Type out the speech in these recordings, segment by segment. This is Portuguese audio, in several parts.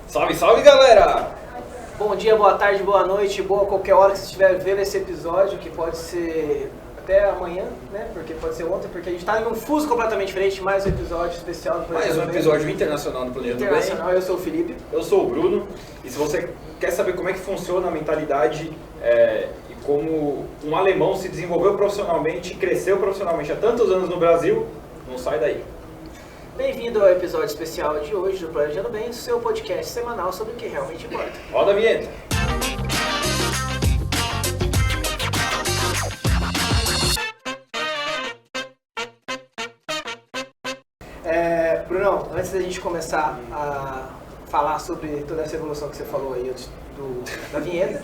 Salve, salve, galera! Bom dia, boa tarde, boa noite, boa qualquer hora que você estiver vendo esse episódio, que pode ser até amanhã, né? Porque pode ser ontem, porque a gente tá num fuso completamente diferente, mais um episódio especial do Planejando Mais um episódio internacional do Planejando Bem. Internacional, eu sou o Felipe. Eu sou o Bruno, e se você quer saber como é que funciona a mentalidade e como um alemão se desenvolveu profissionalmente, cresceu profissionalmente há tantos anos no Brasil, não sai daí. Bem-vindo ao episódio especial de hoje do Planejando Bem, seu podcast semanal sobre o que realmente importa. Roda a vinheta! Brunão, antes da gente começar a falar sobre toda essa evolução que você falou aí antes da vinheta,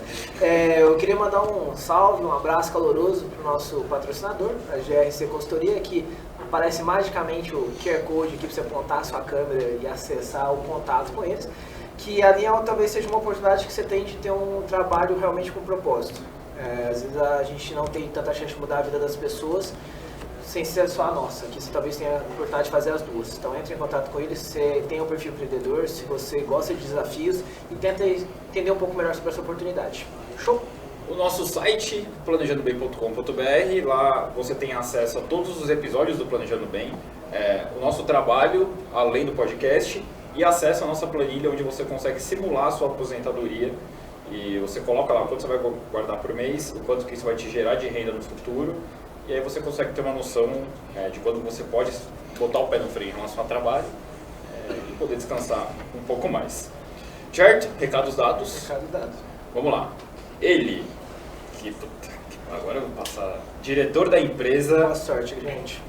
eu queria mandar um salve, um abraço caloroso para o nosso patrocinador, a GRC Consultoria, que aparece magicamente o QR Code aqui para você apontar a sua câmera e acessar o contato com eles, que ali talvez seja uma oportunidade que você tem de ter um trabalho realmente com propósito. Às vezes a gente não tem tanta chance de mudar a vida das pessoas sem ser só a nossa, que você talvez tenha a oportunidade de fazer as duas. Então entre em contato com eles, se você tem um perfil empreendedor, se você gosta de desafios e tenta entender um pouco melhor sobre essa oportunidade. Show? O nosso site, planejandobem.com.br, lá você tem acesso a todos os episódios do Planejando Bem, o nosso trabalho, além do podcast, e acesso à nossa planilha, onde você consegue simular a sua aposentadoria. E você coloca lá quanto você vai guardar por mês, o quanto que isso vai te gerar de renda no futuro, e aí você consegue ter uma noção de quando você pode botar o pé no freio em relação ao trabalho e poder descansar um pouco mais. Certo? Recados dados? Recado dado. Vamos lá. Ele, agora eu vou passar, diretor da empresa... Boa sorte, gente.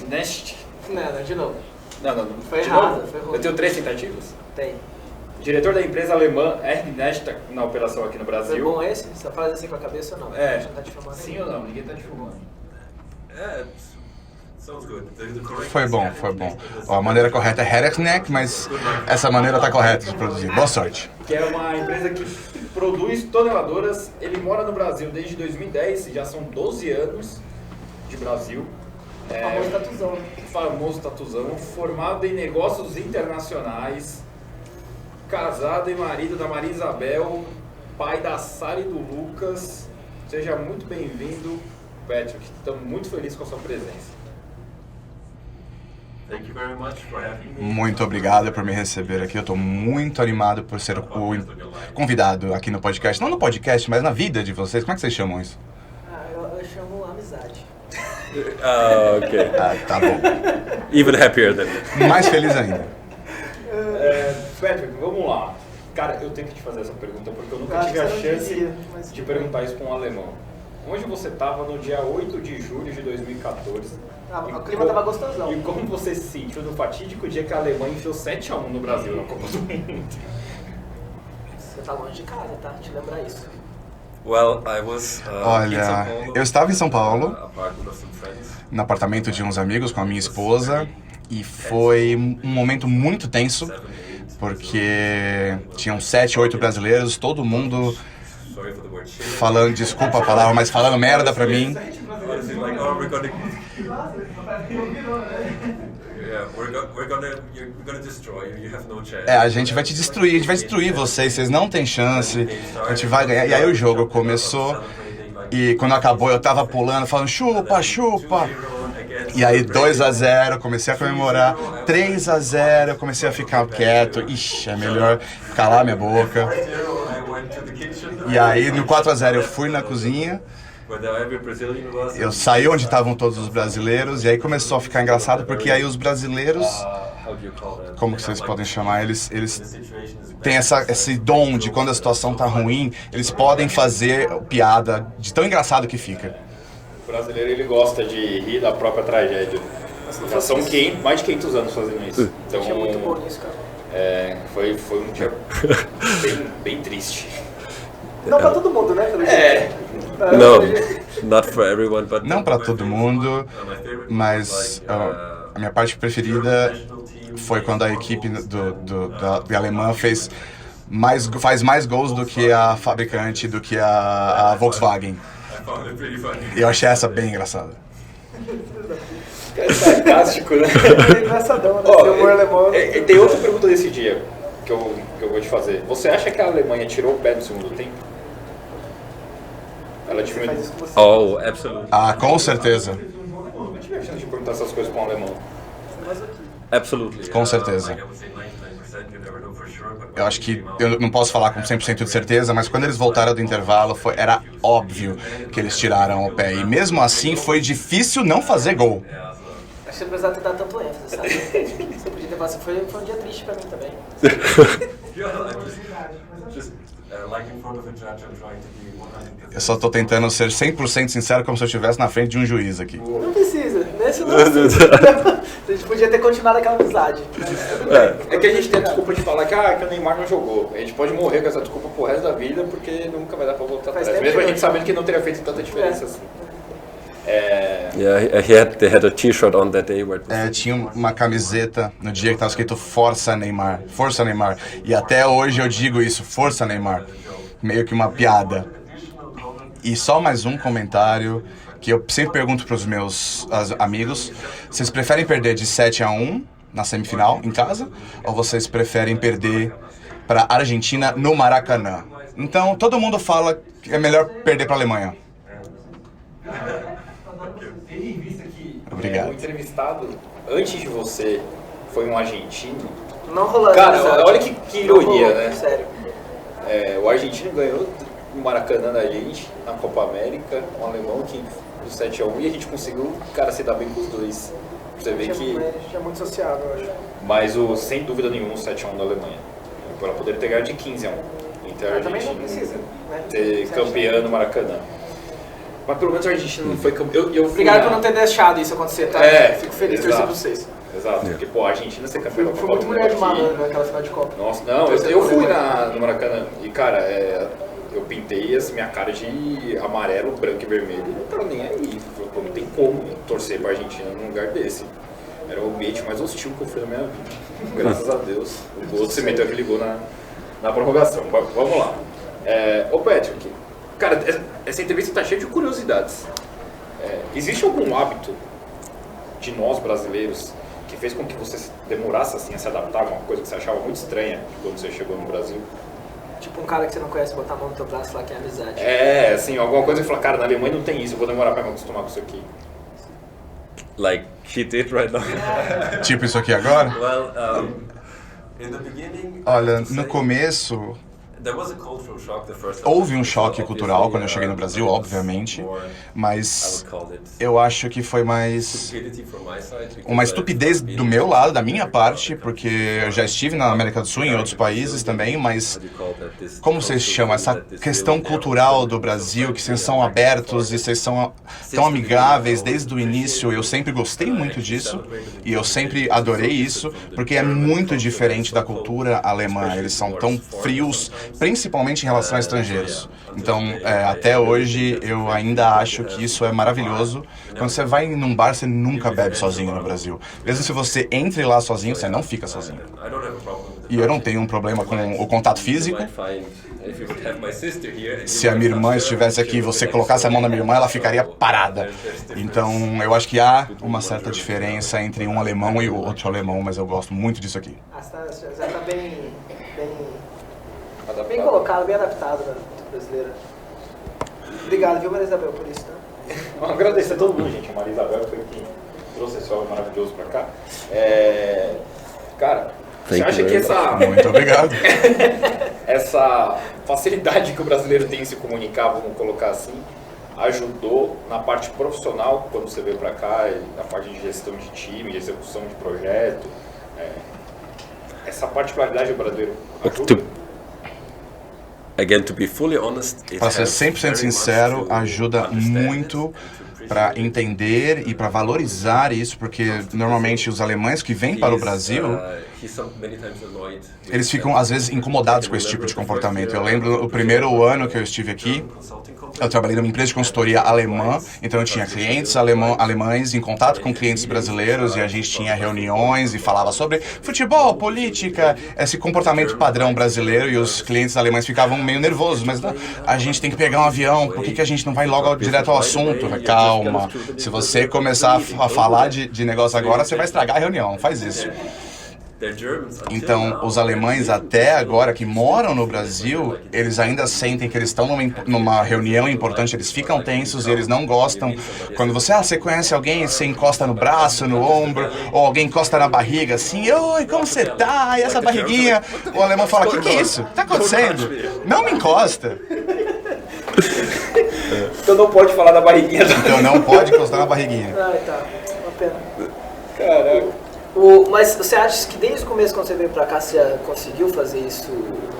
Nest. Não, de novo. Não. Foi De errado, novo? foi ruim. Eu tenho 3 tentativas. Tem. Diretor da empresa alemã Nest na operação aqui no Brasil. Foi bom esse? Você faz assim com a cabeça ou não? A gente não tá te filmando. Sim ou não? Ninguém tá te filmando. Foi bom. Ó, a maneira correta é Herechneck, mas essa maneira tá correta de produzir. Boa sorte. Que é uma empresa que produz toneladoras. Ele mora no Brasil desde 2010, já são 12 anos de Brasil. Famoso tatuzão. Famoso tatuzão, formado em negócios internacionais, casado e marido da Maria Isabel, pai da Sara e do Lucas. Seja muito bem-vindo, Patrick. Estamos muito felizes com a sua presença. Muito obrigado por me receber aqui. Eu tô muito animado por ser o convidado aqui no podcast. Não no podcast, mas na vida de vocês. Como é que vocês chamam isso? Eu chamo amizade. Ok. Tá bom. Even happier then. Mais feliz ainda. Patrick, vamos lá. Cara, eu tenho que te fazer essa pergunta porque eu nunca Acho tive a que você não chance queria, mas- de perguntar isso para um alemão. Onde você estava no dia 8 de julho de 2014? O clima tava gostosão. E como você se sentiu no fatídico dia que a Alemanha enfiou 7-1 no Brasil na Copa do Mundo? Você tá longe de casa, tá? Te lembrar isso. Well, I was Olha, eu estava em São Paulo, apartment of some friends. no apartamento de uns amigos com a minha esposa, e foi um momento muito tenso, porque tinham 7, 8 brasileiros, todo mundo Sorry for the word shit. falando, desculpa a palavra, mas falando merda pra mim. Honestly, like, oh, we're gonna destroy you. You have no chance. A gente vai te destruir, a gente vai destruir vocês não tem chance, a gente vai ganhar. E aí o jogo começou, e quando acabou eu tava pulando, falando chupa, chupa. E aí 2-0, comecei a comemorar, 3-0, eu comecei a ficar quieto, ixi, é melhor calar minha boca. E aí no 4-0 eu fui na cozinha, eu saí onde estavam todos os brasileiros, e aí começou a ficar engraçado, porque aí os brasileiros, como que vocês podem chamar, eles têm esse dom de quando a situação tá ruim, eles podem fazer piada de tão engraçado que fica. O brasileiro ele gosta de rir da própria tragédia. Já são mais de 500 anos fazendo isso. Então, Achei muito bom nisso, cara. foi um dia bem triste. Não pra todo mundo, né? Pelo jeito. No, not for everyone, but Não pra todo mundo, mas a minha parte preferida foi quando a equipe da alemã faz mais gols do que a fabricante, do que a Volkswagen. E eu achei essa bem engraçada. É sarcástico, né? É engraçadão, né? Seu humor alemão. Tem outra pergunta desse dia. que eu vou te fazer. Você acha que a Alemanha tirou o pé no segundo tempo? Ela Você diminuiu. faz isso com você. Oh, absolutely. Ah, com certeza. Eu não tive a chance de perguntar essas coisas para um alemão. Absolutely. Com certeza. Like I would say 99%, you never know for sure, but when Eu acho it que came out, eu não posso falar com 100% de certeza, mas quando eles voltaram do intervalo, era óbvio que eles tiraram o pé. E mesmo assim, foi difícil não fazer gol. Acho que você não precisava ter dado tanto ênfase, sabe? Você podia ter passado. Foi um dia triste pra mim também. yeah, I'm just like in front of a judge, I'm trying to be 100%. Eu só tô tentando ser 100% sincero, como se eu estivesse na frente de um juiz aqui. Não precisa, nesse não precisa. A gente podia ter continuado aquela amizade. É que a gente tem a desculpa de falar que o Neymar não jogou. A gente pode morrer com essa desculpa pro resto da vida, porque nunca vai dar pra voltar Faz atrás. tempo Mesmo a que gente não- sabendo que não teria feito tanta diferença assim. Yeah, they had a T-shirt on that day where it was Tinha uma camiseta no dia que tava escrito Força Neymar, Força Neymar. E até hoje eu digo isso, Força Neymar. Meio que uma piada. E só mais um comentário que eu sempre pergunto pros meus amigos. Vocês preferem perder de 7-1 na semifinal, em casa? Ou vocês preferem perder pra Argentina no Maracanã? Então, todo mundo fala que é melhor perder pra Alemanha. Obrigado. O entrevistado, antes de você, foi um argentino. Não rolou essa Cara, amizade. olha que Não ironia, rolou, né? Sério. O argentino ganhou no Maracanã da gente, na Copa América, um alemão que do 7-1, e a gente conseguiu, cara, se dar bem com os dois. Você vê A que... gente é muito sociável, eu acho. Mas sem dúvida nenhuma, o 7-1 da Alemanha. Ela poderia ter ganhado de 15-1. Então a Mas também não Argentina precisa, né? ser campeã no Maracanã. Mas pelo menos a Argentina não foi campeã. Obrigado por não ter deixado isso acontecer, tá? Fico feliz de torcer exato. pra vocês. Exato, porque pô, a Argentina ser campeã Fui da Copa muito do mulher de Mundo aqui- malandro naquela final de Copa. Nossa, não, eu fui no Maracanã e, cara, eu pintei assim, minha cara de amarelo, branco e vermelho e não tava nem aí. Falei, pô, não tem como torcer pra Argentina num lugar desse. Era o ambiente mais hostil que eu fui na minha vida. Graças a Deus, o gol se meteu aquele gol na prorrogação. Vamos lá. Ô Patrick, cara, essa entrevista tá cheia de curiosidades. Existe algum hábito de nós brasileiros que fez com que você demorasse assim a se adaptar a uma coisa que você achava muito estranha quando você chegou no Brasil? Tipo um cara que você não conhece botar a mão no teu braço e falar que é amizade. Assim, alguma coisa que fala, cara, na Alemanha não tem isso, eu vou demorar pra me acostumar com isso aqui. like he did right now. Tipo isso aqui agora? Well, in the beginning, Olha, I have to no say, começo there was a cultural shock the first time. houve um choque So, cultural quando eu obviously, cheguei no Brasil, it was obviamente, more, I mas would call it eu acho que foi mais stupidity from my side, because uma I've estupidez been do meu lado, da minha in parte, other porque countries eu já estive na América do Sul e em outros países também, mas How do you call that? This como vocês cultural chamam, essa that is questão really cultural do there. Brasil, que vocês são abertos e vocês são tão amigáveis desde o início, eu sempre gostei muito disso e eu sempre adorei isso, porque é muito diferente da cultura alemã, eles são tão frios, principalmente em relação a estrangeiros. Então, até hoje, eu ainda acho que isso é maravilhoso. Quando você vai num bar, você nunca bebe sozinho no Brasil. Mesmo se você entre lá sozinho, você não fica sozinho. I don't have a problem with E eu não tenho um problema com o contato físico. Se a minha irmã estivesse aqui e você colocasse a mão na minha irmã, ela ficaria parada. Então, eu acho que há uma certa diferença entre um alemão e o outro alemão, mas eu gosto muito disso aqui. Já tá bem colocado, bem adaptado na cultura brasileira. Obrigado, viu, Maria Isabel, por isso, tá? Vamos agradecer a todo mundo, gente. A Maria Isabel foi quem trouxe esse homem maravilhoso pra cá. Cara, você acha que Muito obrigado. essa facilidade que o brasileiro tem em se comunicar, vamos colocar assim, ajudou na parte profissional quando você veio pra cá, na parte de gestão de time, de execução de projeto? Essa particularidade do brasileiro ajuda? Again, to be fully honest, Para ser 100% sincero, ajuda muito para entender e para valorizar isso, porque normalmente os alemães que vêm para o Brasil, eles ficam às vezes incomodados com esse tipo de comportamento. Eu lembro o primeiro ano que eu estive aqui, eu trabalhei numa empresa de consultoria alemã, então eu tinha clientes alemães em contato com clientes brasileiros e a gente tinha reuniões e falava sobre futebol, política, esse comportamento padrão brasileiro, e os clientes alemães ficavam meio nervosos, mas a gente tem que pegar um avião, por que a gente não vai logo direto ao assunto? Calma, se você começar a falar de negócio agora, você vai estragar a reunião, não faz isso. Então, os alemães até agora que moram no Brasil, eles ainda sentem que eles estão numa reunião importante, eles ficam tensos e eles não gostam. Quando você conhece alguém, você encosta no braço, no ombro, ou alguém encosta na barriga, assim, oi, como você tá? E essa barriguinha? O alemão fala, que é isso? Tá acontecendo? Não me encosta. Então não pode falar da barriguinha. Então não pode encostar na barriguinha. Ah, tá. Uma pena. Caraca. Mas você acha que desde o começo, quando você veio pra cá, você já conseguiu fazer isso?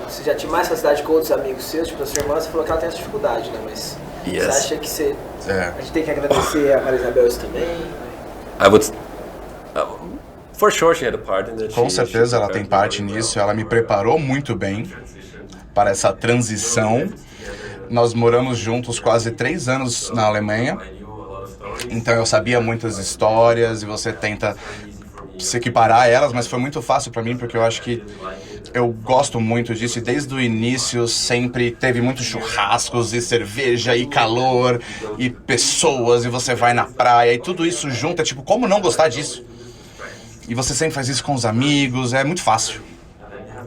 Você já tinha mais facilidade com outros amigos seus? Tipo, a sua irmã, você falou que ela tem essa dificuldade, né? Mas você acha que você... A gente tem que agradecer a Maria Isabel isso também? For sure she had a part in that. Com certeza ela tem parte nisso, ela me preparou muito bem para essa transição. Nós moramos juntos quase 3 anos na Alemanha, então eu sabia muitas histórias e você tenta se equiparar a elas, mas foi muito fácil para mim porque eu acho que eu gosto muito disso e desde o início sempre teve muitos churrascos e cerveja e calor e pessoas e você vai na praia e tudo isso junto, é tipo, como não gostar disso? E você sempre faz isso com os amigos, é muito fácil.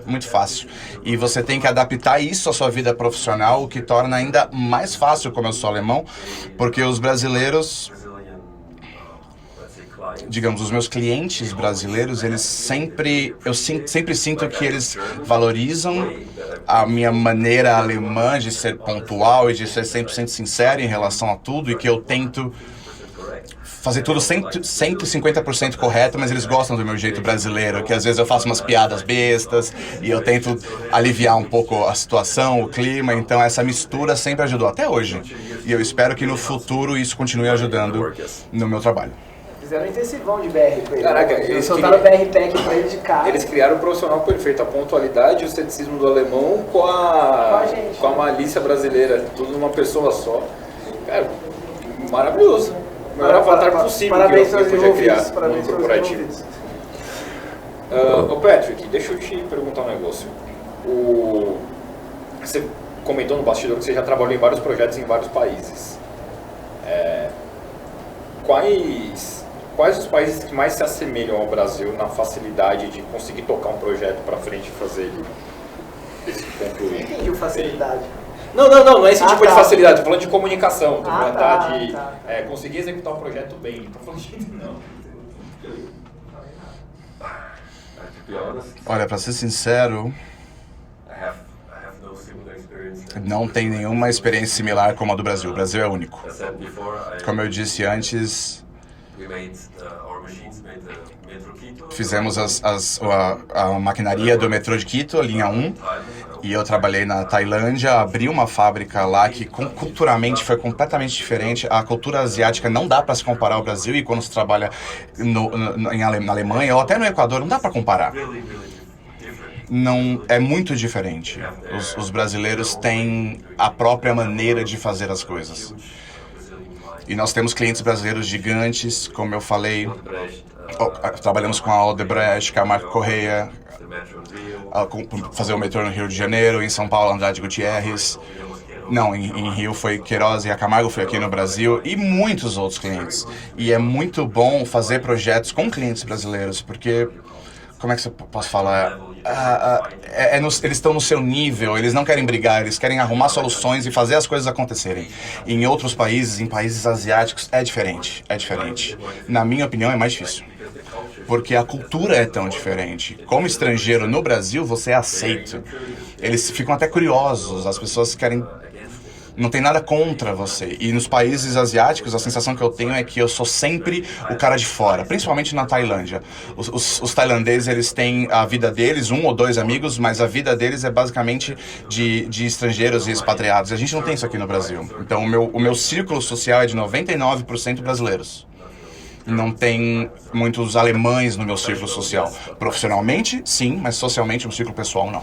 Muito fácil. E você tem que adaptar isso à sua vida profissional, o que torna ainda mais fácil, como eu sou alemão, porque os brasileiros, digamos, os meus clientes brasileiros, eles sempre, eu sempre sinto que eles valorizam a minha maneira alemã de ser pontual e de ser 100% sincero em relação a tudo e que eu tento fazer tudo 150% correto, mas eles gostam do meu jeito brasileiro, que às vezes eu faço umas piadas bestas e eu tento aliviar um pouco a situação, o clima, então essa mistura sempre ajudou até hoje. E eu espero que no futuro isso continue ajudando no meu trabalho. Fizeram um intensivão de BR com ele. Caraca, eles soltaram o BR Pack pra ele de cara. Eles criaram o profissional perfeito, a pontualidade e o ceticismo do alemão com a malícia brasileira, tudo numa pessoa só. Cara, maravilhoso. O maior avatar possível parabéns que eu podia criar no corporativo. Ô Patrick, deixa eu te perguntar um negócio. Você comentou no bastidor que você já trabalhou em vários projetos em vários países. Quais os países que mais se assemelham ao Brasil na facilidade de conseguir tocar um projeto para frente e fazer ele se concluir? Entendi facilidade. Não é esse tipo de facilidade, tô falando de comunicação, tô falando de conseguir executar o projeto bem, não tô falando de não. Olha, para ser sincero, não tem nenhuma experiência similar como a do Brasil. O Brasil é único. Como eu disse antes, fizemos a maquinaria do metrô de Quito, a linha 1, e eu trabalhei na Tailândia, abri uma fábrica lá que culturalmente foi completamente diferente. A cultura asiática não dá para se comparar ao Brasil, e quando se trabalha na Alemanha ou até no Equador, não dá para comparar. Não, é muito diferente. Os brasileiros têm a própria maneira de fazer as coisas. E nós temos clientes brasileiros gigantes, como eu falei. Trabalhamos com a Odebrecht, com a Marco Correia, fazer o metrô no Rio de Janeiro, em São Paulo, Andrade Gutierrez. Não, em Rio foi Queiroz e a Camargo foi aqui no Brasil, e muitos outros clientes. E é muito bom fazer projetos com clientes brasileiros, porque, como é que eu posso falar? Eles estão no seu nível, eles não querem brigar, eles querem arrumar soluções e fazer as coisas acontecerem. Em outros países, em países asiáticos, é diferente. Na minha opinião, é mais difícil. Porque a cultura é tão diferente. Como estrangeiro no Brasil, você é aceito. Eles ficam até curiosos, as pessoas querem... Não tem nada contra você. E nos países asiáticos, a sensação que eu tenho é que eu sou sempre o cara de fora, principalmente na Tailândia. Os tailandeses, eles têm a vida deles, 1 ou 2 amigos, mas a vida deles é basicamente de estrangeiros e expatriados. E a gente não tem isso aqui no Brasil. Então, o meu círculo social é de 99% brasileiros. Não tem muitos alemães no meu círculo social. Profissionalmente, sim, mas socialmente, no círculo pessoal, não.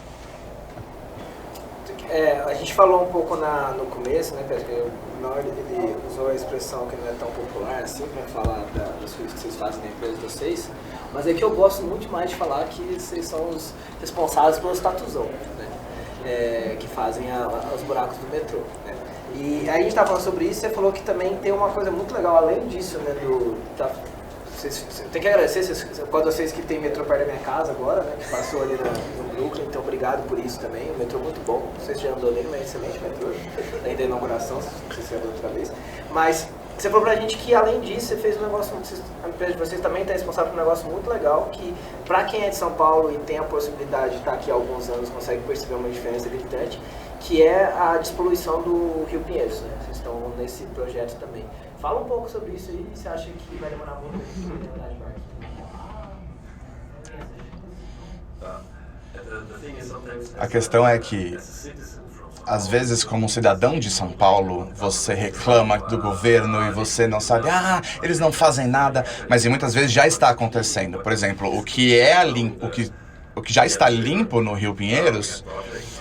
A gente falou um pouco no começo, né, Pedro? O Nord, ele usou a expressão que não é tão popular assim para falar das coisas que vocês fazem na empresa de vocês, mas é que eu gosto muito mais de falar que vocês são os responsáveis pelo statuzão, né? Que fazem os buracos do metrô, né? E aí a gente estava falando sobre isso, você falou que também tem uma coisa muito legal, além disso, né, eu tenho que agradecer quando vocês que tem metrô perto da minha casa agora, né? Que passou ali no Brooklyn, então obrigado por isso também. O metrô muito bom, não sei se já andou nele, mas é excelente metrô. Ainda da inauguração, não sei se andou outra vez. Mas você falou pra gente que além disso, você fez um negócio, a empresa de vocês também está responsável por um negócio muito legal, que pra quem é de São Paulo e tem a possibilidade de estar aqui há alguns anos, consegue perceber uma diferença gritante, que é a despoluição do Rio Pinheiros, né? Vocês estão nesse projeto também. Fala um pouco sobre isso aí, você acha que vai demorar muito para A questão é que, às vezes, como cidadão de São Paulo, você reclama do governo e você não sabe, eles não fazem nada, mas muitas vezes já está acontecendo. Por exemplo, o que já está limpo no Rio Pinheiros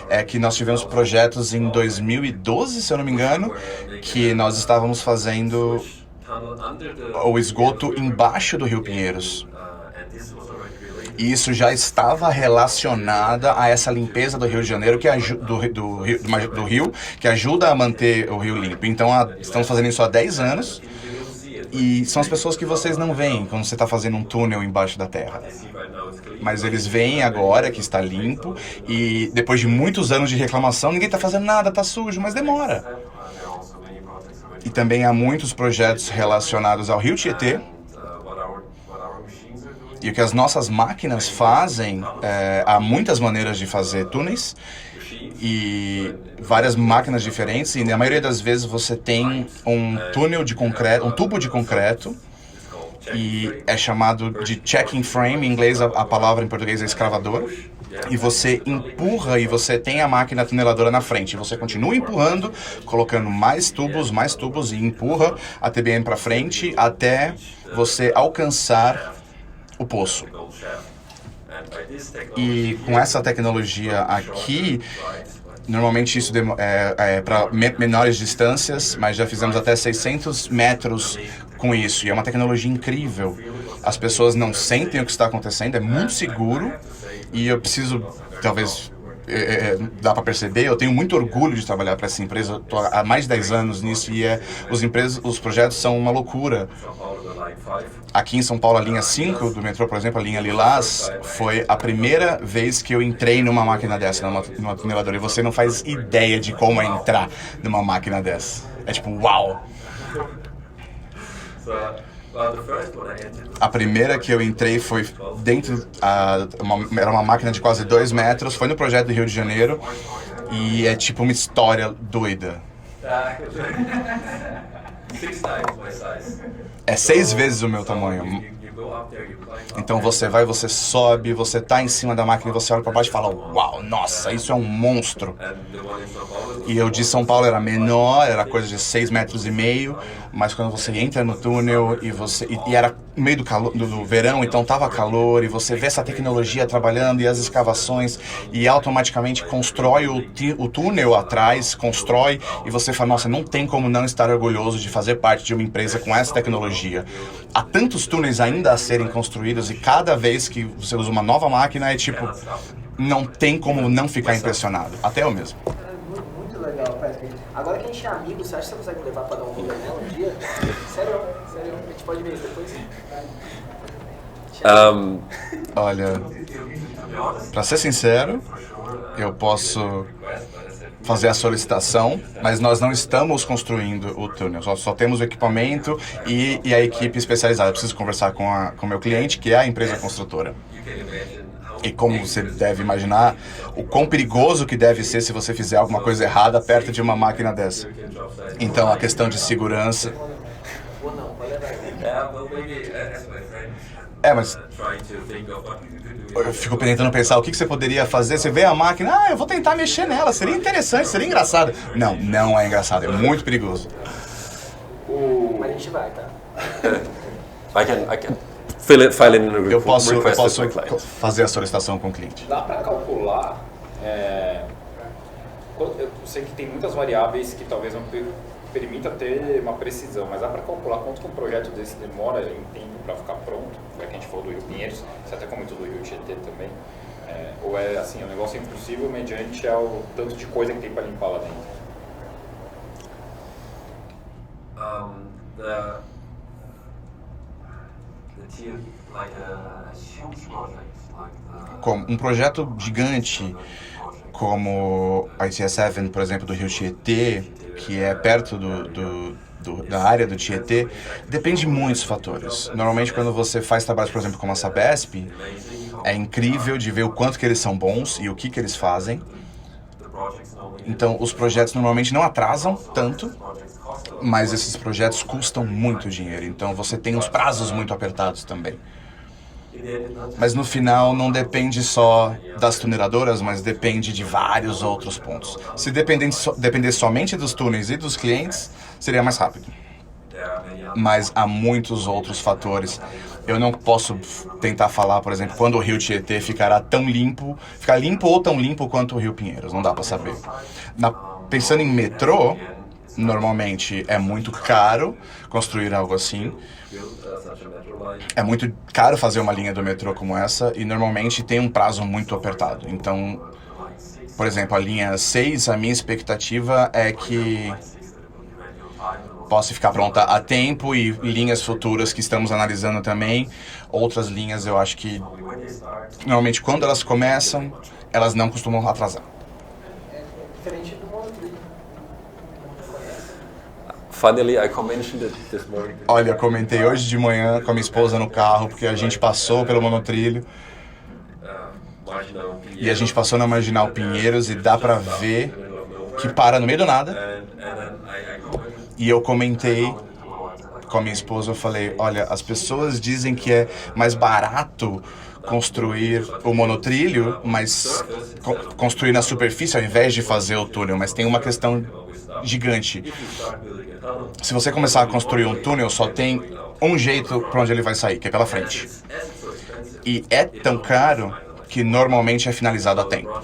é que nós tivemos projetos em 2012, se eu não me engano, que nós estávamos fazendo o esgoto embaixo do Rio Pinheiros. E isso já estava relacionado a essa limpeza do Rio de Janeiro, do Rio, que ajuda a manter o Rio limpo. Então, estamos fazendo isso há 10 anos. E são as pessoas que vocês não veem quando você está fazendo um túnel embaixo da terra. Mas eles veem agora que está limpo e depois de muitos anos de reclamação, ninguém está fazendo nada, está sujo, mas demora. E também há muitos projetos relacionados ao Rio Tietê. E o que as nossas máquinas fazem, há muitas maneiras de fazer túneis e várias máquinas diferentes, e na maioria das vezes você tem um túnel de concreto, um tubo de concreto, e é chamado de checking frame, em inglês a palavra em português é escravador, e você empurra e você tem a máquina tuneladora na frente, você continua empurrando, colocando mais tubos e empurra a TBM para frente até você alcançar o poço. E com essa tecnologia aqui, normalmente isso é para menores distâncias, mas já fizemos até 600 metros com isso. E é uma tecnologia incrível. As pessoas não sentem o que está acontecendo, é muito seguro. E eu preciso, talvez, dá para perceber, eu tenho muito orgulho de trabalhar para essa empresa. Estou há mais de 10 anos nisso e os projetos são uma loucura. Aqui em São Paulo, a linha 5 do metrô, por exemplo, a linha Lilás, foi a primeira vez que eu entrei numa máquina dessa, numa tuneladora. E você não faz ideia de como é entrar numa máquina dessa. É tipo, uau! A primeira que eu entrei foi dentro, era uma máquina de quase 2 metros, foi no projeto do Rio de Janeiro. E é tipo uma história doida. É 6 vezes o meu tamanho. Então você vai, você sobe, você tá em cima da máquina e você olha para baixo e fala, uau, nossa, isso é um monstro. E eu de São Paulo era menor, era coisa de 6,5 metros, mas quando você entra no túnel e era no meio do verão, então tava calor e você vê essa tecnologia trabalhando e as escavações e automaticamente constrói o túnel atrás, constrói e você fala, nossa, não tem como não estar orgulhoso de fazer parte de uma empresa com essa tecnologia. Há tantos túneis ainda a serem construídos e cada vez que você usa uma nova máquina é tipo, não tem como não ficar impressionado, até eu mesmo. Muito legal, Patrick. Agora que a gente é amigo, você acha que você consegue me levar para dar um rolê nela um dia? Sério, a gente pode ver isso depois? Olha, para ser sincero, eu posso fazer a solicitação, mas nós não estamos construindo o túnel, só temos o equipamento e a equipe especializada. Eu preciso conversar com o meu cliente, que é a empresa construtora. E como você deve imaginar, o quão perigoso que deve ser se você fizer alguma coisa errada perto de uma máquina dessa. Então, a questão de segurança... mas eu fico tentando pensar o que você poderia fazer. Você vê a máquina, eu vou tentar mexer nela, seria interessante, seria engraçado. Não é engraçado, é muito perigoso. Mas a gente vai, tá? I can file in a Eu posso request with my client. fazer a solicitação com o cliente. Dá para calcular, eu sei que tem muitas variáveis que talvez não permita ter uma precisão, mas dá para calcular quanto que um projeto desse demora em tempo para ficar pronto, já que a gente falou do Rio Pinheiros, você até comentou do Rio Tietê também, ou é assim, um negócio impossível mediante ao tanto de coisa que tem para limpar lá dentro? Como um projeto gigante como a ITS-7, por exemplo, do Rio Tietê, que é perto da área do Tietê, depende de muitos fatores. Normalmente, quando você faz trabalhos, por exemplo, como a Sabesp, é incrível de ver o quanto que eles são bons e o que eles fazem. Então, os projetos normalmente não atrasam tanto, mas esses projetos custam muito dinheiro. Então, você tem os prazos muito apertados também. Mas no final não depende só das tuneladoras, mas depende de vários outros pontos. Se depender somente dos túneis e dos clientes, seria mais rápido. Mas há muitos outros fatores. Eu não posso tentar falar, por exemplo, quando o Rio Tietê ficar limpo ou tão limpo quanto o Rio Pinheiros, não dá para saber. Pensando em metrô, normalmente é muito caro construir algo assim. É muito caro fazer uma linha do metrô como essa e normalmente tem um prazo muito apertado. Então, por exemplo, a linha 6, a minha expectativa é que possa ficar pronta a tempo e linhas futuras que estamos analisando também. Outras linhas eu acho que, normalmente, quando elas começam, elas não costumam atrasar. É diferente do monotrilho. Finally, I mentioned it this morning. Olha, eu comentei hoje de manhã com a minha esposa no carro, porque a gente passou pelo monotrilho. E a gente passou na Marginal Pinheiros e dá pra ver que para no meio do nada. E eu comentei com a minha esposa, eu falei, olha, as pessoas dizem que é mais barato construir o monotrilho, mas construir na superfície ao invés de fazer o túnel, mas tem uma questão gigante. Se você começar a construir um túnel, só tem um jeito para onde ele vai sair, que é pela frente. E é tão caro que normalmente é finalizado a tempo.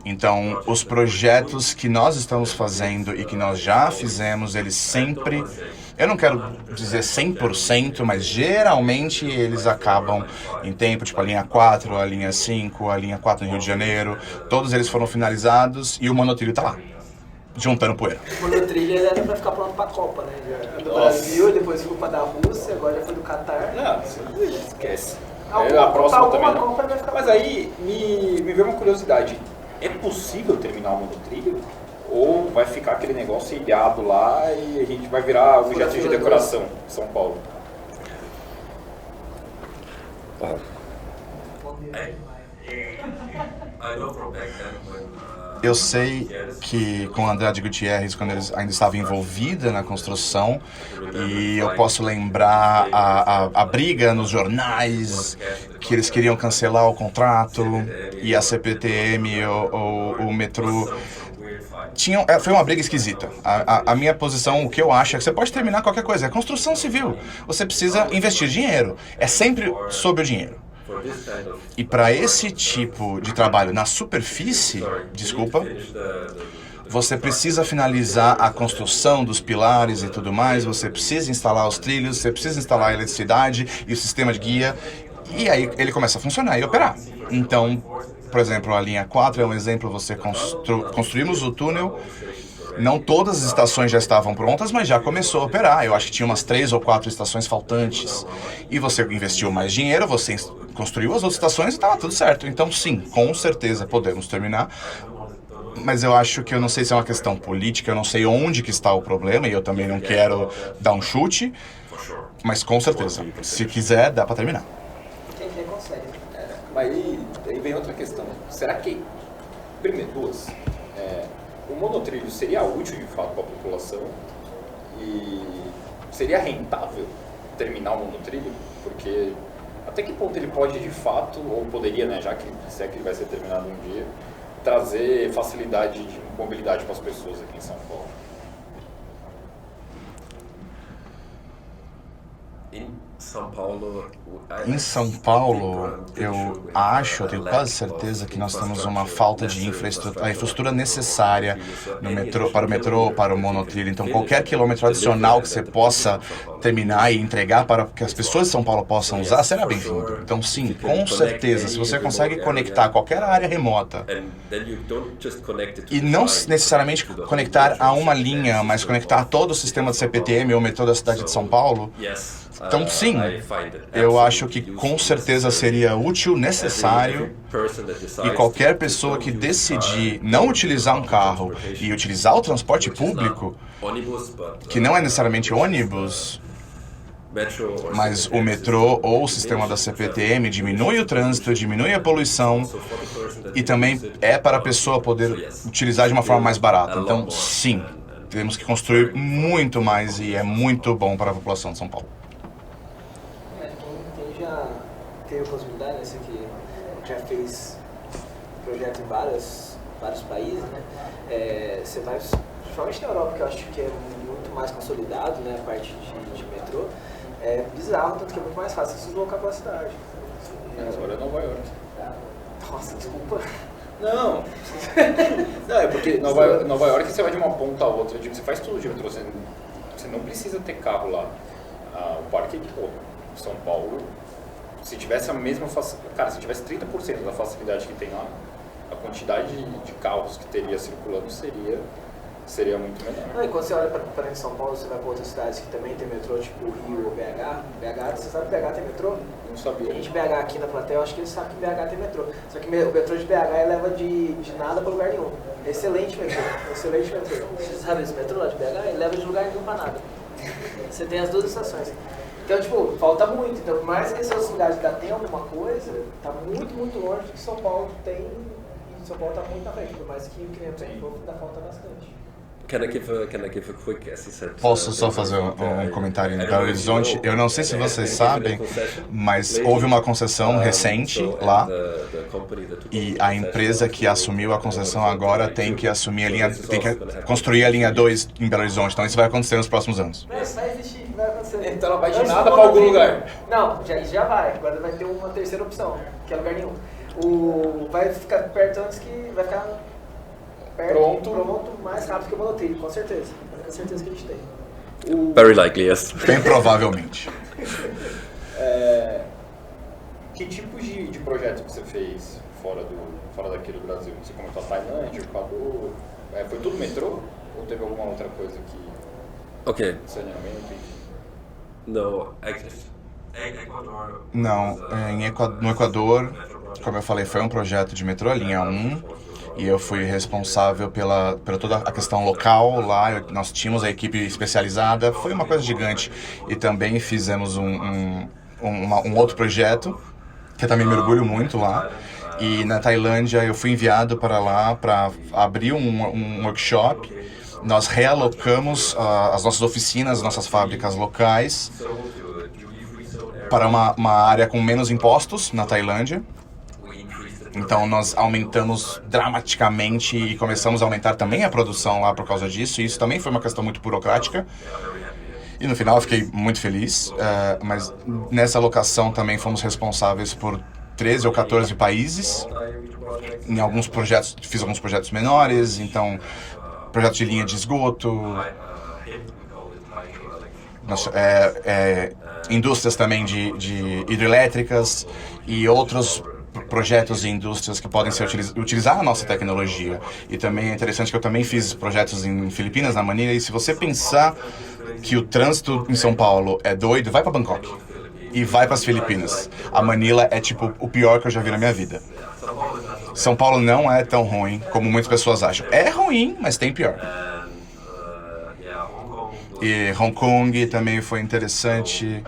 Então, os projetos que nós estamos fazendo e que nós já fizemos, eles sempre, eu não quero dizer 100%, mas geralmente eles acabam em tempo, tipo a linha 4, a linha 5, a linha 4 no Rio de Janeiro, todos eles foram finalizados e o monotrilho está lá, juntando poeira. O monotrilho era pra ficar pronto pra Copa, né? Já do Brasil, depois foi pra da Rússia, agora já foi do Catar. Não, você esquece. A próxima também não. Copa vai ficar. Mas aí me veio uma curiosidade. É possível terminar o monotrilho? Ou vai ficar aquele negócio ilhado lá e a gente vai virar objeto de decoração em São Paulo? Eu sei que com o Andrade Gutierrez, quando eles ainda estavam envolvidos na construção, e eu posso lembrar a briga nos jornais, que eles queriam cancelar o contrato, e a CPTM ou o metrô... Foi uma briga esquisita. A minha posição, o que eu acho, é que você pode terminar qualquer coisa. É construção civil. Você precisa investir dinheiro. É sempre sobre o dinheiro. E para esse tipo de trabalho na superfície, você precisa finalizar a construção dos pilares e tudo mais, você precisa instalar os trilhos, você precisa instalar a eletricidade e o sistema de guia, e aí ele começa a funcionar e operar. Então, por exemplo, a linha 4 é um exemplo, você construímos o túnel, não todas as estações já estavam prontas, mas já começou a operar. Eu acho que tinha umas 3 ou 4 estações faltantes. E você investiu mais dinheiro, você construiu as outras estações e estava tudo certo. Então, sim, com certeza podemos terminar. Mas eu acho que eu não sei se é uma questão política, eu não sei onde que está o problema, e eu também não quero dar um chute, mas com certeza, se quiser, dá para terminar. Quem consegue. Mas aí vem outra questão. Será que, primeiro, o monotrilho seria útil de fato para a população e seria rentável terminar o monotrilho? Porque até que ponto ele pode de fato, ou poderia, né, já que se é que ele vai ser terminado um dia, trazer facilidade de mobilidade para as pessoas aqui em São Paulo? Em São Paulo, eu tenho quase certeza que nós temos uma falta de infraestrutura, a infraestrutura necessária no metrô, para o monotrilho. Então, qualquer quilômetro adicional que você possa terminar e entregar para que as pessoas de São Paulo possam usar, será bem-vindo. Então, sim, com certeza, se você consegue conectar qualquer área remota, e não necessariamente conectar a uma linha, mas conectar a todo o sistema de CPTM ou metrô da cidade de São Paulo, Então, sim, eu acho que com certeza seria útil, necessário, e qualquer pessoa que decidir não utilizar um carro e utilizar o transporte público, que não é necessariamente ônibus, mas o metrô ou o sistema da CPTM diminui o trânsito, diminui a poluição e também é para a pessoa poder utilizar de uma forma mais barata. Então, sim, temos que construir muito mais e é muito bom para a população de São Paulo. Quem já teve a possibilidade, né, você que já fez projeto em vários países, né? Você vai, principalmente na Europa, que eu acho que é muito mais consolidado, né, a parte de metrô. É bizarro, tanto que é muito mais fácil se deslocar pela cidade. Agora é Nova York. Nossa, desculpa. Não. Não, é porque Nova York você vai de uma ponta a outra, tipo, você faz tudo de metrô, você não precisa ter carro lá. O parque, pô, São Paulo, se tivesse a mesma facilidade, cara, se tivesse 30% da facilidade que tem lá, a quantidade de carros que teria circulando seria muito menor. Não, e quando você olha para São Paulo, você vai para outras cidades que também tem metrô, tipo Rio ou BH, você sabe que BH tem metrô? Não sabia. Tem gente de BH aqui na plateia, eu acho que eles sabem que BH tem metrô. Só que o metrô de BH leva de nada para lugar nenhum. Excelente metrô, excelente metrô. Você sabe esse metrô lá de BH? Ele leva de lugar nenhum para nada. Você tem as duas estações. Então, tipo, falta muito. Então, por mais que esses lugares ainda tenham alguma coisa, tá muito, muito longe do que São Paulo tem. E São Paulo tá muito na frente, por mais que o cliente ainda falta bastante. Posso só fazer um comentário em Belo Horizonte? Eu não sei se vocês sabem, mas houve uma concessão recente lá e a empresa que assumiu a concessão agora tem que construir a linha 2 em Belo Horizonte. Então isso vai acontecer nos próximos anos. Vai existir, vai acontecer. Então ela vai de nada para algum lugar. Não, já vai. Agora vai ter uma terceira opção, que é lugar nenhum. Vai ficar perto antes que vai ficar pronto mais rápido que o monotrilho, com certeza. Com certeza que a gente tem. Very likely, yes. Bem provavelmente. Que tipo de projeto que você fez fora daqui do Brasil? Você comentou a Tailândia, o Equador. Foi tudo metrô? Ou teve alguma outra coisa que... Okay. Saneamento? No, Não, no Equador, como eu falei, foi um projeto de metrô, linha 1. E eu fui responsável pela toda a questão local lá, nós tínhamos a equipe especializada, foi uma coisa gigante. E também fizemos um outro projeto, que eu também me orgulho muito lá. E na Tailândia eu fui enviado para lá para abrir um workshop. Nós realocamos as nossas oficinas, nossas fábricas locais para uma área com menos impostos na Tailândia. Então nós aumentamos dramaticamente e começamos a aumentar também a produção lá por causa disso. E isso também foi uma questão muito burocrática. E no final eu fiquei muito feliz. Mas nessa alocação também fomos responsáveis por 13 ou 14 países. Em alguns projetos, fiz alguns projetos menores, então projetos de linha de esgoto, indústrias também de hidrelétricas e outros projetos e indústrias que podem utilizar a nossa tecnologia. E também é interessante que eu também fiz projetos em Filipinas, na Manila, e se você pensar que o trânsito em São Paulo é doido, vai para Bangkok e vai para as Filipinas. A Manila é tipo o pior que eu já vi na minha vida. São Paulo não é tão ruim como muitas pessoas acham. É ruim, mas tem pior. E Hong Kong também foi interessante.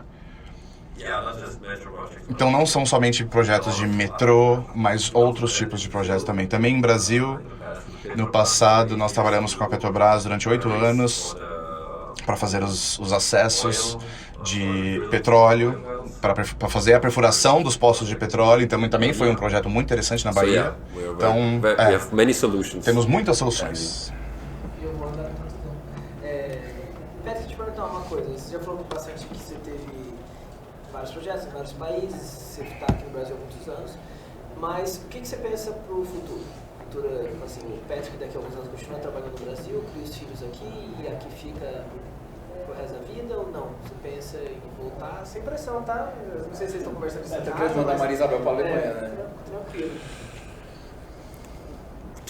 Então não são somente projetos de metrô, mas outros tipos de projetos também. Também em Brasil, no passado, nós trabalhamos com a Petrobras durante 8 anos para fazer os acessos de petróleo, para fazer a perfuração dos poços de petróleo. Então também foi um projeto muito interessante na Bahia. Então, temos muitas soluções. Petra, deixa eu te perguntar uma coisa. Você já falou bastante que você teve vários projetos em vários países, você está aqui no Brasil há muitos anos, mas o que você pensa para o futuro? Assim, o Patrick daqui a alguns anos continua trabalhando no Brasil, cria os filhos aqui e aqui fica pro resto da vida ou não? Você pensa em voltar sem pressão, tá? Eu não sei se vocês estão conversando isso em casa. Tá querendo mandar a Maria Isabel para a Alemanha, né? Tranquilo.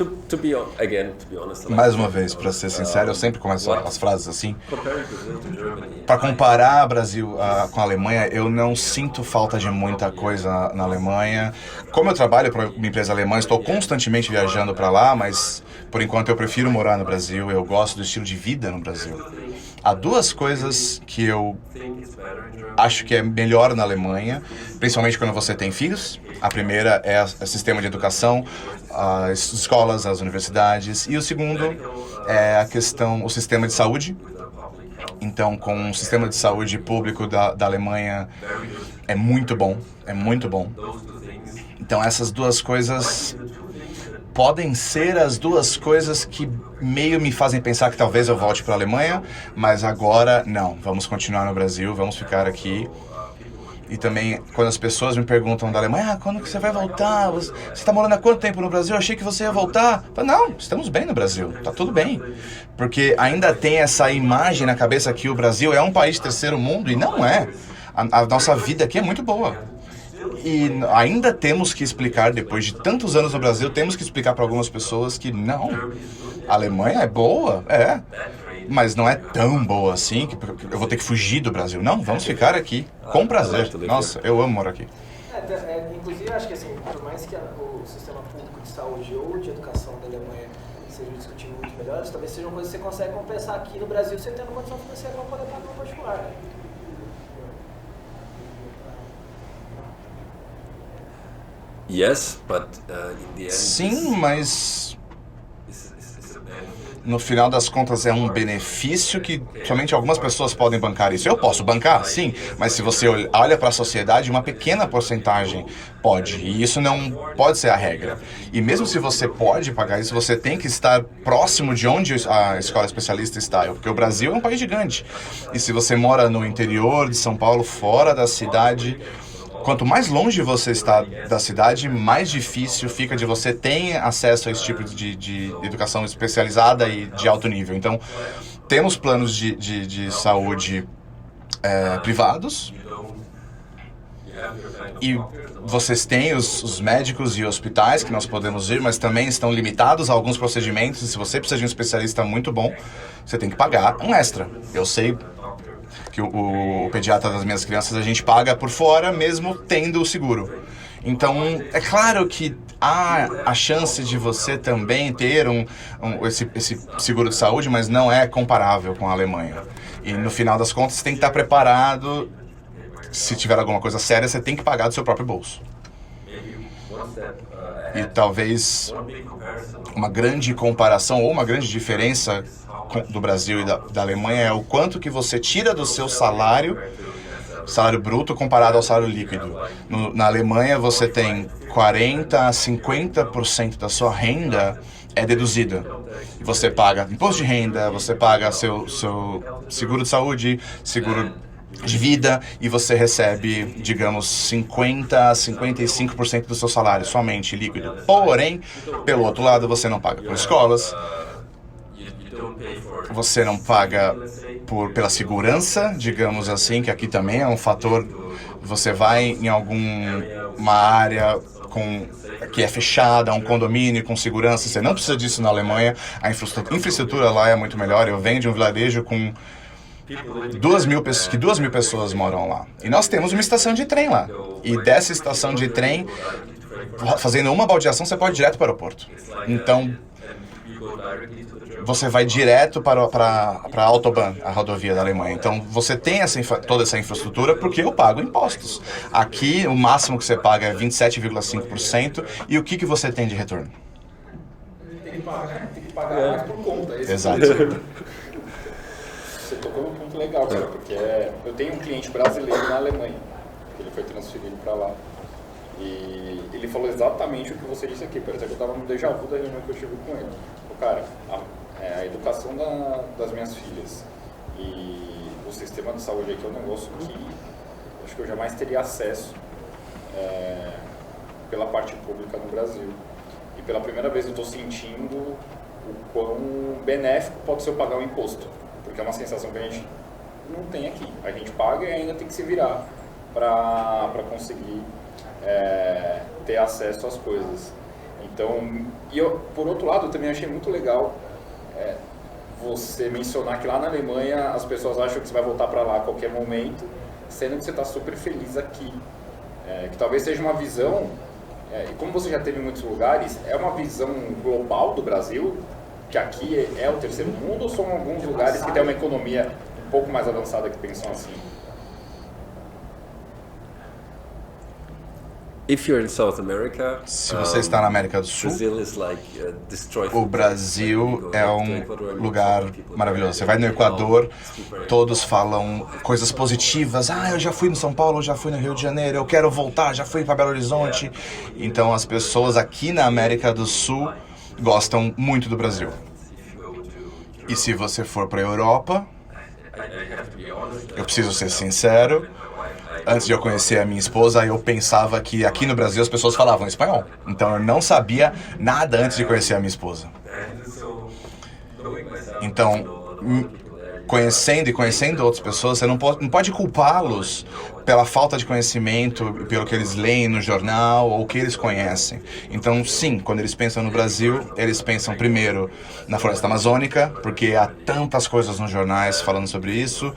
to be honest. Mais uma vez, para ser sincero, eu sempre começo as frases assim. Comparing Brazil to Germany. Para comparar Brasil com a Alemanha, eu não sinto falta de muita coisa na Alemanha. Como eu trabalho para uma empresa alemã, estou constantemente viajando para lá, mas por enquanto eu prefiro morar no Brasil. Eu gosto do estilo de vida no Brasil. Há duas coisas que eu acho que é melhor na Alemanha, principalmente quando você tem filhos. A primeira é o sistema de educação, as escolas, as universidades. E o segundo é o sistema de saúde. Então, com o sistema de saúde público da Alemanha é muito bom, é muito bom. Então, essas duas coisas podem ser as duas coisas que meio me fazem pensar que talvez eu volte para a Alemanha, mas agora não, vamos continuar no Brasil, vamos ficar aqui. E também, quando as pessoas me perguntam da Alemanha, quando que você vai voltar? Você está morando há quanto tempo no Brasil? Eu achei que você ia voltar. Eu falo, não, estamos bem no Brasil, tá tudo bem. Porque ainda tem essa imagem na cabeça que o Brasil é um país de terceiro mundo, e não é. A nossa vida aqui é muito boa. E ainda temos que explicar, depois de tantos anos no Brasil, temos que explicar para algumas pessoas que não, a Alemanha é boa, mas não é tão boa assim que eu vou ter que fugir do Brasil. Não, vamos ficar aqui, com prazer. Nossa, eu amo morar aqui. Inclusive, eu acho que assim, por mais que o sistema público de saúde ou de educação da Alemanha seja discutido muito melhores, talvez sejam coisas que você consegue compensar aqui no Brasil, você tendo condição financeira para poder pagar no particular. Né? Yes, but in the end. Sim, mas no final das contas é um benefício que somente algumas pessoas podem bancar isso. Eu posso bancar, sim, mas se você olha para a sociedade, uma pequena porcentagem pode, e isso não pode ser a regra. E mesmo se você pode pagar isso, você tem que estar próximo de onde a escola especialista está, porque o Brasil é um país gigante. E se você mora no interior de São Paulo, fora da cidade, quanto mais longe você está da cidade, mais difícil fica de você ter acesso a esse tipo de educação especializada e de alto nível. Então, temos planos de saúde privados e vocês têm os médicos e hospitais que nós podemos ir, mas também estão limitados a alguns procedimentos. Se você precisa de um especialista muito bom, você tem que pagar um extra. Eu sei que o pediatra das minhas crianças a gente paga por fora, mesmo tendo o seguro. Então, é claro que há a chance de você também ter esse seguro de saúde, mas não é comparável com a Alemanha. E no final das contas, você tem que estar preparado. Se tiver alguma coisa séria, você tem que pagar do seu próprio bolso. E talvez uma grande comparação ou uma grande diferença do Brasil e da Alemanha é o quanto que você tira do seu salário bruto comparado ao salário líquido. Na Alemanha você tem 40% a 50% da sua renda é deduzida. Você paga imposto de renda, você paga seu seguro de saúde, seguro de vida, e você recebe, digamos, 50% a 55% do seu salário somente líquido. Porém, pelo outro lado, você não paga por escolas, você não paga pela segurança, digamos assim, que aqui também é um fator. Você vai em alguma área que é fechada, um condomínio com segurança, você não precisa disso na Alemanha. A infraestrutura lá é muito melhor. Eu venho de um vilarejo com 2.000 pessoas moram lá. E nós temos uma estação de trem lá. E dessa estação de trem, fazendo uma baldeação, você pode ir direto para o aeroporto. Então, você vai direto para a Autobahn, a rodovia da Alemanha. Então, você tem toda essa infraestrutura porque eu pago impostos. Aqui, o máximo que você paga é 27,5%. E o que você tem de retorno? Tem que pagar mais por conta. Exato. Você tocou num ponto legal, cara, porque eu tenho um cliente brasileiro na Alemanha, que ele foi transferido para lá. E ele falou exatamente o que você disse aqui. Parece que eu estava no déjà vu da reunião que eu tive com ele. Cara, a educação das minhas filhas e o sistema de saúde aqui é um negócio que acho que eu jamais teria acesso pela parte pública no Brasil. E pela primeira vez eu estou sentindo o quão benéfico pode ser eu pagar o imposto, porque é uma sensação que a gente não tem aqui. A gente paga e ainda tem que se virar para conseguir ter acesso às coisas. Então, E eu, por outro lado, eu também achei muito legal você mencionar que lá na Alemanha as pessoas acham que você vai voltar para lá a qualquer momento, sendo que você está super feliz aqui. Que talvez seja uma visão, e como você já teve em muitos lugares, é uma visão global do Brasil, que aqui é o terceiro mundo, ou são alguns lugares que têm uma economia um pouco mais avançada que pensam assim? If you're in South America, Se você está na América do Sul, Brazil is like destroy o Brasil é um lugar maravilhoso. Você vai no Equador, todos falam coisas positivas. Eu já fui no São Paulo, eu já fui no Rio de Janeiro, eu quero voltar, já fui para Belo Horizonte. Então as pessoas aqui na América do Sul gostam muito do Brasil. E se você for para a Europa, eu preciso ser sincero, antes de eu conhecer a minha esposa, eu pensava que aqui no Brasil as pessoas falavam espanhol. Então eu não sabia nada antes de conhecer a minha esposa. Então, conhecendo e conhecendo outras pessoas, você não pode culpá-los pela falta de conhecimento, pelo que eles leem no jornal ou o que eles conhecem. Então, sim, quando eles pensam no Brasil, eles pensam primeiro na floresta amazônica, porque há tantas coisas nos jornais falando sobre isso.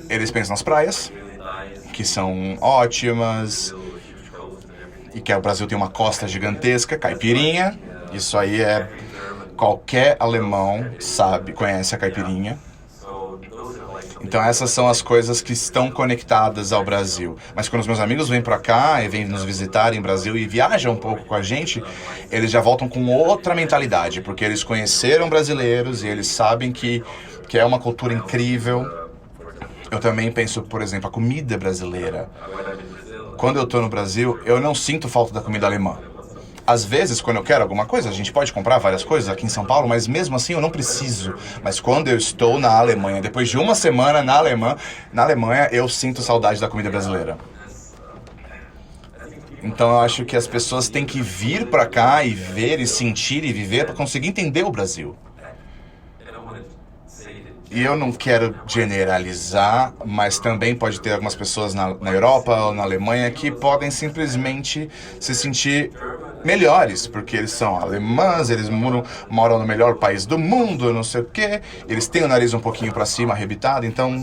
Eles pensam nas praias, que são ótimas, e que o Brasil tem uma costa gigantesca, caipirinha, isso aí qualquer alemão conhece a caipirinha. Então essas são as coisas que estão conectadas ao Brasil. Mas quando os meus amigos vêm para cá e vêm nos visitar em Brasil e viajam um pouco com a gente, eles já voltam com outra mentalidade, porque eles conheceram brasileiros e eles sabem que é uma cultura incrível. Eu também penso, por exemplo, a comida brasileira. Quando eu estou no Brasil, eu não sinto falta da comida alemã. Às vezes, quando eu quero alguma coisa, a gente pode comprar várias coisas aqui em São Paulo, mas mesmo assim eu não preciso. Mas quando eu estou na Alemanha, depois de uma semana na Alemanha, eu sinto saudade da comida brasileira. Então eu acho que as pessoas têm que vir para cá e ver e sentir e viver para conseguir entender o Brasil. E eu não quero generalizar, mas também pode ter algumas pessoas na Europa ou na Alemanha que podem simplesmente se sentir melhores, porque eles são alemães, eles moram no melhor país do mundo, não sei o quê, eles têm o nariz um pouquinho para cima, arrebitado, então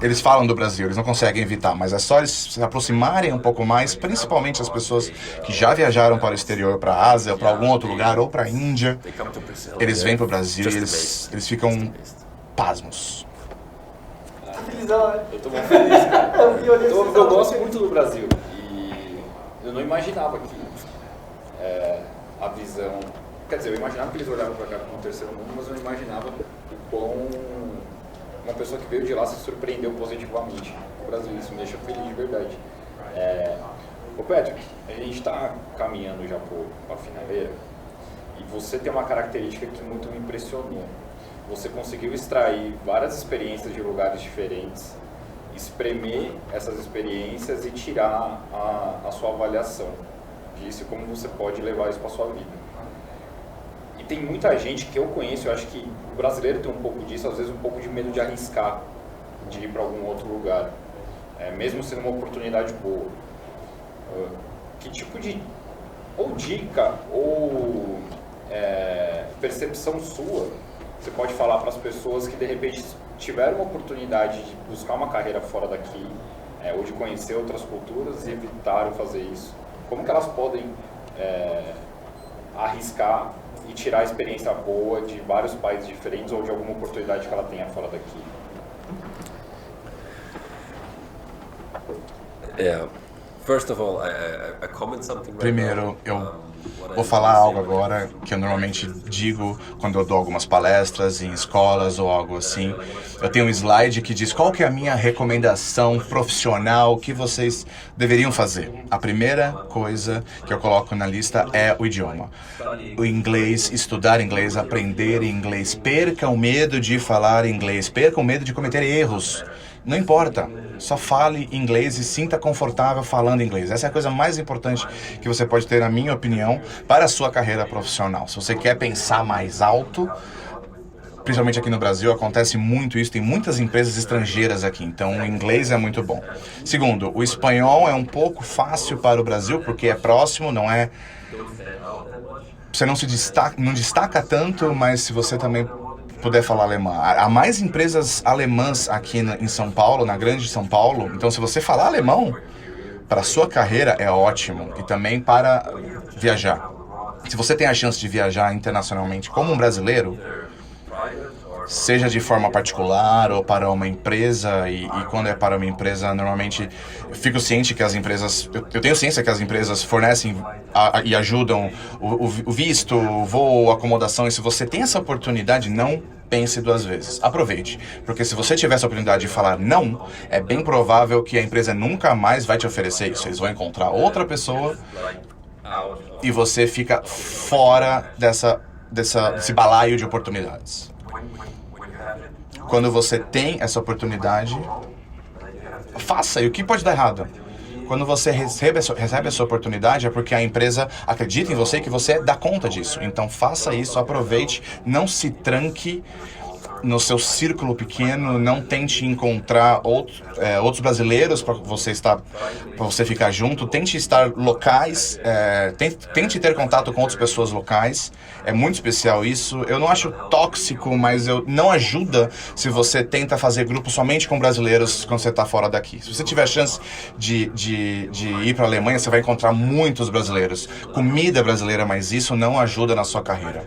eles falam do Brasil, eles não conseguem evitar, mas é só eles se aproximarem um pouco mais, principalmente as pessoas que já viajaram para o exterior, para a Ásia, para algum outro lugar, ou para a Índia, eles vêm para o Brasil e eles ficam pasmos. Tá felizão, né? Eu tô muito feliz, cara. Eu gosto muito do Brasil e eu não imaginava que a visão... Quer dizer, eu imaginava que eles olhavam pra cá como um terceiro mundo, mas eu não imaginava o quão uma pessoa que veio de lá se surpreendeu positivamente com o Brasil. Isso me deixa feliz de verdade. Ô Patrick, a gente está caminhando já para a finaleira e você tem uma característica que muito me impressionou. Você conseguiu extrair várias experiências de lugares diferentes, espremer essas experiências e tirar a sua avaliação disso, como você pode levar isso para sua vida. E tem muita gente que eu conheço, eu acho que o brasileiro tem um pouco disso, às vezes um pouco de medo de arriscar, de ir para algum outro lugar, mesmo sendo uma oportunidade boa. Que tipo de dica ou percepção sua você pode falar para as pessoas que de repente tiveram uma oportunidade de buscar uma carreira fora daqui, ou de conhecer outras culturas e evitaram fazer isso? Como que elas podem arriscar e tirar a experiência boa de vários países diferentes ou de alguma oportunidade que ela tenha fora daqui? First of all, I comment something right Primeiro, eu now. vou falar algo agora que eu normalmente digo quando eu dou algumas palestras em escolas ou algo assim. Eu tenho um slide que diz qual que é a minha recomendação profissional que vocês deveriam fazer. A primeira coisa que eu coloco na lista é o idioma. O inglês, estudar inglês, aprender inglês. Perca o medo de falar inglês, perca o medo de cometer erros. Não importa, só fale inglês e sinta confortável falando inglês. Essa é a coisa mais importante que você pode ter, na minha opinião, para a sua carreira profissional. Se você quer pensar mais alto, principalmente aqui no Brasil, acontece muito isso, tem muitas empresas estrangeiras aqui, então o inglês é muito bom. Segundo, o espanhol é um pouco fácil para o Brasil, porque é próximo, não é você não destaca tanto, mas se você também puder falar alemão. Há mais empresas alemãs aqui em São Paulo, na grande São Paulo. Então, se você falar alemão, para a sua carreira é ótimo. E também para viajar. Se você tem a chance de viajar internacionalmente como um brasileiro, seja de forma particular ou para uma empresa, e quando é para uma empresa, normalmente eu fico ciente que as empresas, eu tenho ciência que as empresas fornecem e ajudam o visto, o voo, a acomodação, e se você tem essa oportunidade, não pense duas vezes. Aproveite, porque se você tiver essa oportunidade de falar não, é bem provável que a empresa nunca mais vai te oferecer isso. Eles vão encontrar outra pessoa e você fica fora desse balaio de oportunidades. Quando você tem essa oportunidade, faça. E o que pode dar errado? Quando você recebe a sua oportunidade, é porque a empresa acredita em você e que você dá conta disso. Então faça isso, aproveite, não se tranque no seu círculo pequeno, não tente encontrar outros brasileiros para você ficar junto, tente estar locais, tente ter contato com outras pessoas locais, é muito especial isso. Eu não acho tóxico, mas não ajuda se você tenta fazer grupo somente com brasileiros quando você está fora daqui. Se você tiver a chance de ir para a Alemanha, você vai encontrar muitos brasileiros, comida brasileira, mas isso não ajuda na sua carreira.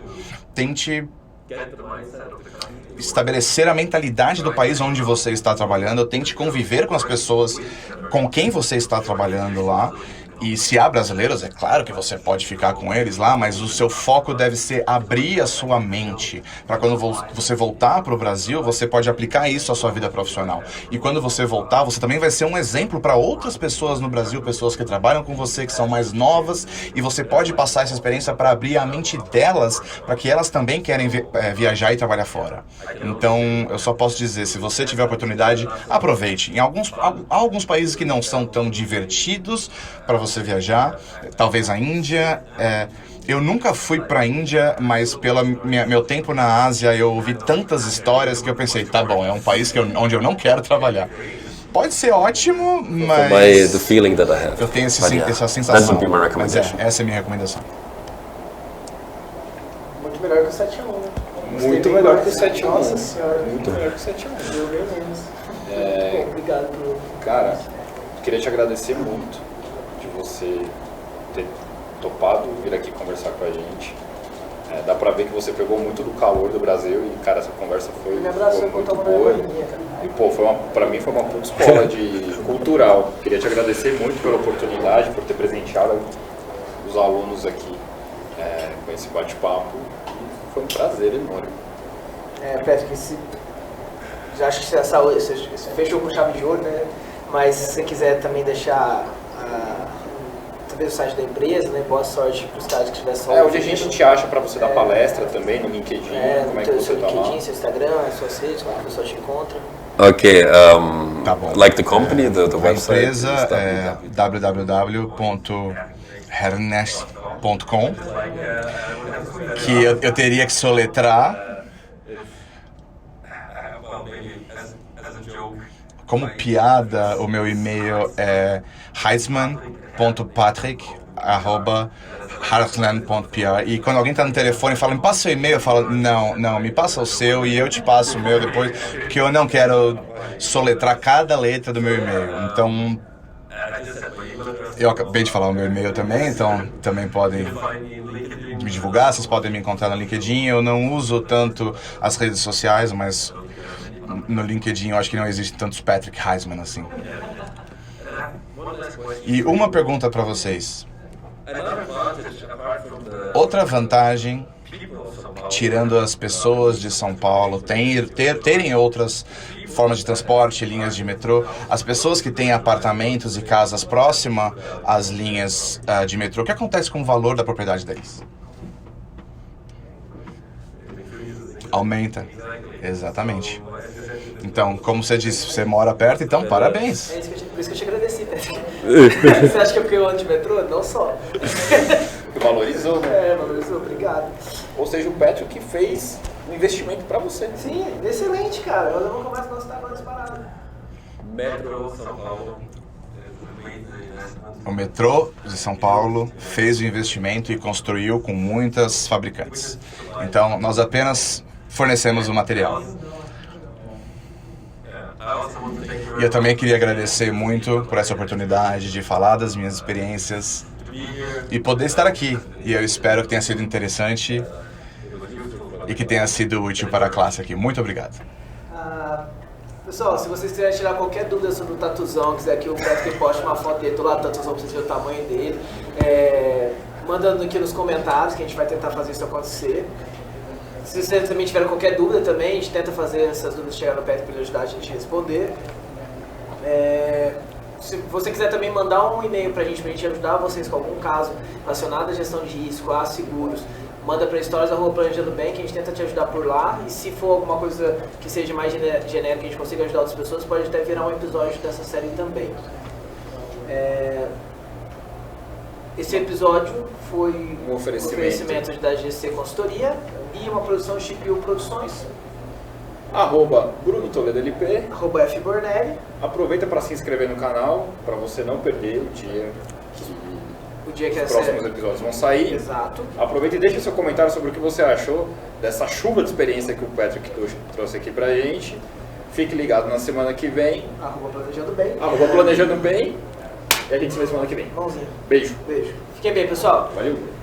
Tente estabelecer a mentalidade do país onde você está trabalhando, tente conviver com as pessoas com quem você está trabalhando lá. E se há brasileiros, é claro que você pode ficar com eles lá, mas o seu foco deve ser abrir a sua mente para quando você voltar para o Brasil, você pode aplicar isso à sua vida profissional. E quando você voltar, você também vai ser um exemplo para outras pessoas no Brasil, pessoas que trabalham com você, que são mais novas, e você pode passar essa experiência para abrir a mente delas, para que elas também querem viajar e trabalhar fora. Então, eu só posso dizer, se você tiver a oportunidade, aproveite. Há alguns países que não são tão divertidos para você viajar, talvez a Índia. Eu nunca fui para a Índia, mas pelo meu tempo na Ásia eu ouvi tantas histórias que eu pensei, tá bom, é um país onde eu não quero trabalhar. Pode ser ótimo, mas the feeling that I have. Eu tenho essa That sensação. would be my recommendation. Mas essa é a minha recomendação. Muito melhor que o 7-1, né? Muito melhor que o 7-1. Nossa senhora. Muito melhor que o 7-1. Eu bem menos. Bom, obrigado por... Cara, queria te agradecer muito de você ter topado vir aqui conversar com a gente. Dá pra ver que você pegou muito do calor do Brasil e, cara, essa conversa foi muito boa. E, pô, pra mim foi uma puta escola cultural. Queria te agradecer muito pela oportunidade, por ter presenteado os alunos aqui com esse bate-papo. Foi um prazer enorme. Patrick, já acho que você fechou com chave de ouro, né? Mas se você quiser também deixar talvez o site da empresa, né? Boa sorte para os caras que estiver só. Onde a gente te acha para você dar palestra também, no LinkedIn, como é que você tá lá? Seu LinkedIn, seu Instagram, suas redes, como a pessoa te encontra. Okay, Tá bom. like the company, the A website. empresa é www.hernest.com, que eu teria que soletrar. Como piada, o meu e-mail é heisman.patrick@heartland.pr. E quando alguém está no telefone e fala, me passa seu e-mail, eu falo, não, me passa o seu e eu te passo o meu depois, porque eu não quero soletrar cada letra do meu e-mail. Então, eu acabei de falar o meu e-mail também, então também podem me divulgar, vocês podem me encontrar no LinkedIn. Eu não uso tanto as redes sociais, mas no LinkedIn eu acho que não existe tantos Patrick Heisman assim. E uma pergunta para vocês. Outra vantagem, tirando as pessoas de São Paulo terem outras formas de transporte, linhas de metrô, as pessoas que têm apartamentos e casas próximas às linhas de metrô, o que acontece com o valor da propriedade deles? Aumenta. Exatamente. Então, como você disse, você mora perto, então parabéns. Por isso que eu te agradeci, Patrick. Você acha que eu ando de metrô? Não só. Valorizou, né? Valorizou, obrigado. Ou seja, o Patrick que fez um investimento para você. Sim, excelente, cara. Eu nunca mais gosto de estar agora disparado. Metro São Paulo o metrô de São Paulo fez o investimento e construiu com muitas fabricantes. Então, nós apenas fornecemos o material. E eu também queria agradecer muito por essa oportunidade de falar das minhas experiências e poder estar aqui. E eu espero que tenha sido interessante e que tenha sido útil para a classe aqui. Muito obrigado. Pessoal, se vocês quiserem tirar qualquer dúvida sobre o tatuzão, quiser que o Patrick poste uma foto dele do lado do tatuzão pra vocês verem o tamanho dele, mandando aqui nos comentários que a gente vai tentar fazer isso acontecer. Se vocês também tiverem qualquer dúvida também, a gente tenta fazer essas dúvidas chegar no Patrick para ele ajudar a gente a responder. Se você quiser também mandar um e-mail pra gente ajudar vocês com algum caso relacionado à gestão de risco, a seguros, manda para stories@planejandobem, que a gente tenta te ajudar por lá. E se for alguma coisa que seja mais genérica, que a gente consiga ajudar outras pessoas, pode até virar um episódio dessa série também. Esse episódio foi um oferecimento da GC Consultoria e uma produção CPU Produções. @Bruno Toledo LP. @FBornelli. Aproveita para se inscrever no canal, para você não perder o dia que os próximos episódios vão sair. Exato. Aproveita e deixa seu comentário sobre o que você achou dessa chuva de experiência que o Patrick trouxe aqui pra gente. Fique ligado na semana que vem. @Planejando Bem. @Planejando Bem. E a gente se vê semana que vem. Mãozinha. Beijo. Fiquem bem, pessoal. Valeu.